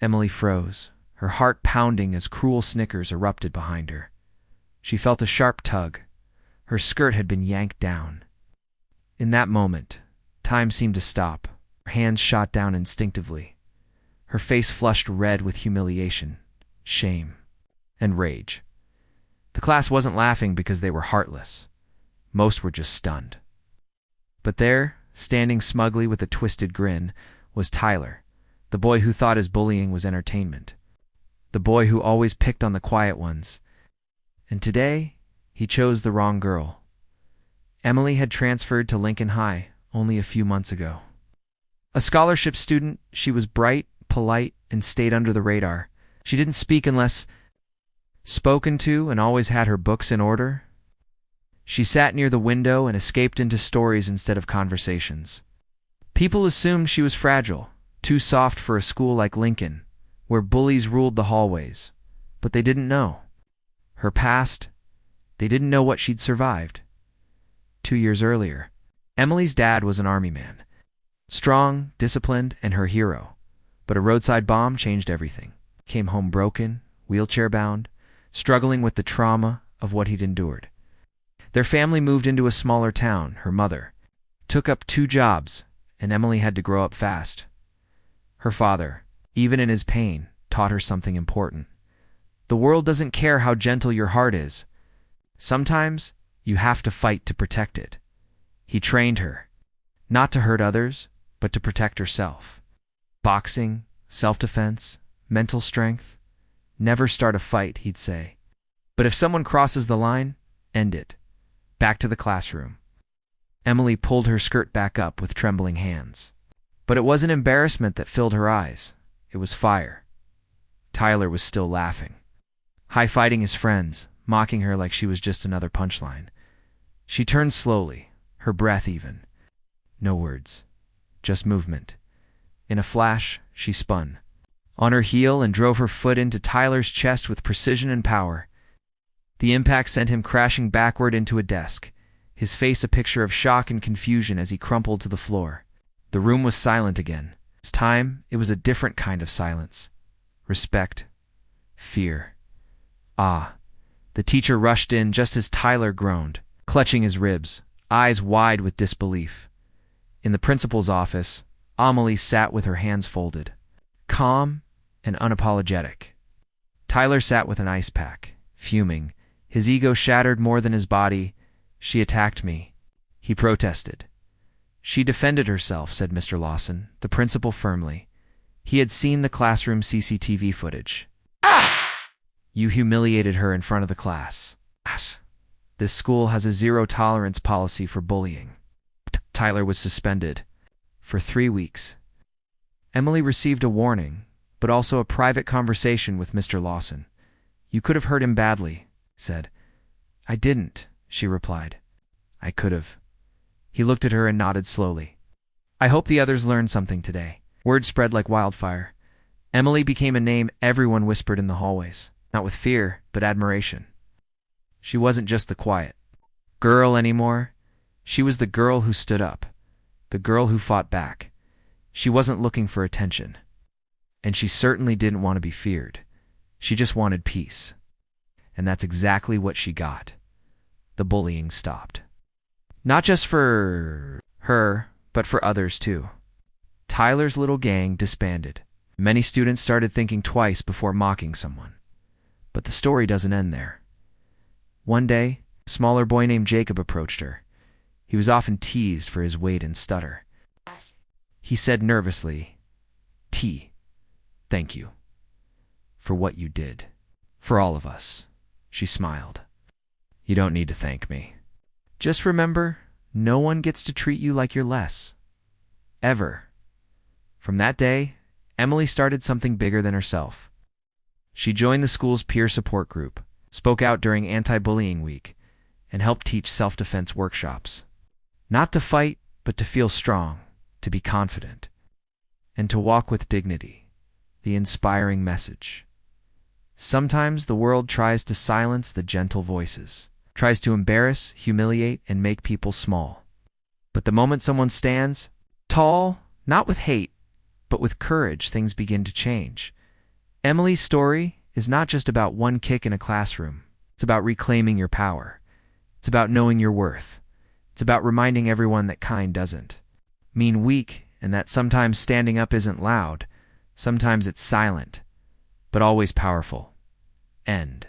Emily froze, her heart pounding as cruel snickers erupted behind her. She felt a sharp tug. Her skirt had been yanked down. In that moment, time seemed to stop. Her hands shot down instinctively. Her face flushed red with humiliation, shame, and rage. The class wasn't laughing because they were heartless. Most were just stunned. But there, standing smugly with a twisted grin, was Tyler, the boy who thought his bullying was entertainment. The boy who always picked on the quiet ones. And today, he chose the wrong girl. Emily had transferred to Lincoln High only a few months ago. A scholarship student, she was bright, polite, and stayed under the radar. She didn't speak unless spoken to and always had her books in order. She sat near the window and escaped into stories instead of conversations. People assumed she was fragile, too soft for a school like Lincoln, where bullies ruled the hallways. But they didn't know. Her past, they didn't know what she'd survived. 2 years earlier, Emily's dad was an army man. Strong, disciplined, and her hero. But a roadside bomb changed everything. Came home broken, wheelchair-bound, struggling with the trauma of what he'd endured. Their family moved into a smaller town. Her mother took up 2 jobs, and Emily had to grow up fast. Her father, even in his pain, taught her something important. The world doesn't care how gentle your heart is. Sometimes you have to fight to protect it. He trained her, not to hurt others, but to protect herself. Boxing, self-defense, mental strength. Never start a fight, he'd say. But if someone crosses the line, end it. Back to the classroom. Emily pulled her skirt back up with trembling hands. But it wasn't embarrassment that filled her eyes. It was fire. Tyler was still laughing, high-fiving his friends, mocking her like she was just another punchline. She turned slowly, her breath even. No words, just movement. In a flash, she spun on her heel and drove her foot into Tyler's chest with precision and power. The impact sent him crashing backward into a desk, his face a picture of shock and confusion as he crumpled to the floor. The room was silent again. This time, it was a different kind of silence. Respect. Fear. Ah. The teacher rushed in just as Tyler groaned, clutching his ribs, eyes wide with disbelief. In the principal's office, Amelie sat with her hands folded, calm and unapologetic. Tyler sat with an ice pack, fuming, his ego shattered more than his body. She attacked me, he protested. She defended herself, said Mr. Lawson, the principal firmly. He had seen the classroom CCTV footage. Ah! You humiliated her in front of the class. This school has a zero-tolerance policy for bullying. Tyler was suspended for 3 weeks. Emily received a warning, but also a private conversation with Mr. Lawson. You could have hurt him badly, said. I didn't, she replied. I could have. He looked at her and nodded slowly. I hope the others learned something today. Word spread like wildfire. Emily became a name everyone whispered in the hallways, not with fear, but admiration. She wasn't just the quiet girl anymore. She was the girl who stood up, the girl who fought back. She wasn't looking for attention. And she certainly didn't want to be feared. She just wanted peace. And that's exactly what she got. The bullying stopped. Not just for her, but for others too. Tyler's little gang disbanded. Many students started thinking twice before mocking someone. But the story doesn't end there. One day, a smaller boy named Jacob approached her. He was often teased for his weight and stutter. He said nervously, T, thank you for what you did. For all of us. She smiled. You don't need to thank me. Just remember, no one gets to treat you like you're less. Ever. From that day, Emily started something bigger than herself. She joined the school's peer support group, spoke out during anti-bullying week, and helped teach self-defense workshops. Not to fight, but to feel strong, to be confident, and to walk with dignity. The inspiring message. Sometimes the world tries to silence the gentle voices, tries to embarrass, humiliate, and make people small. But the moment someone stands tall, not with hate, but with courage, things begin to change. Emily's story is not just about one kick in a classroom. It's about reclaiming your power. It's about knowing your worth. It's about reminding everyone that kind doesn't mean weak, and that sometimes standing up isn't loud. Sometimes it's silent, but always powerful. End.